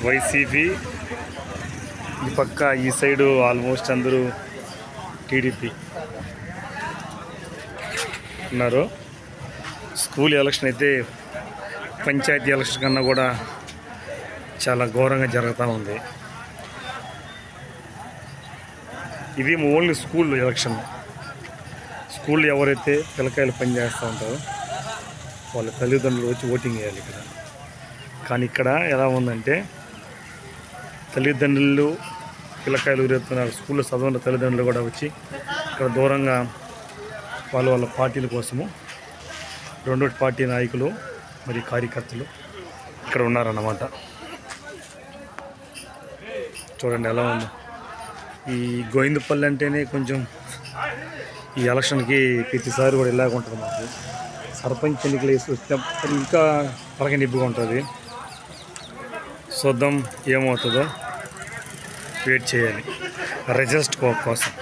YCP, ఈ పక్క ఈ సైడు ఆల్మోస్ట్ అందరూ టీడీపీ ఉన్నారు. స్కూల్ ఎలక్షన్ అయితే పంచాయతీ ఎలక్షన్ కన్నా కూడా చాలా ఘోరంగా జరుగుతూ ఉంది. ఇది ఓన్లీ స్కూల్ ఎలక్షన్. స్కూల్లో ఎవరైతే పిల్లకాయలు పనిచేస్తూ ఉంటారో వాళ్ళ తల్లిదండ్రులు వచ్చి ఓటింగ్ వేయాలి ఇక్కడ. కానీ ఇక్కడ ఎలా ఉందంటే తల్లిదండ్రులు పిల్లకాయలు ఊరేస్తున్నారు. స్కూల్లో చదవని తల్లిదండ్రులు కూడా వచ్చి ఇక్కడ దూరంగా వాళ్ళ పార్టీల కోసము రెండో పార్టీ నాయకులు మరియు కార్యకర్తలు ఇక్కడ ఉన్నారన్నమాట. చూడండి ఎలా ఉంది. ఈ గోవిందపల్లి అంటేనే కొంచెం ఈ ఎలక్షన్కి ప్రతిసారి కూడా ఇలాగ ఉంటుంది. మాకు సర్పంచ్ ఎన్నికలు వేసి వస్తే ఇంకా పలకనిప్పుగా ఉంటుంది. చూద్దాం ఏమవుతుందో, వెయిట్ చేయాలి రిజల్ట్ కోసం.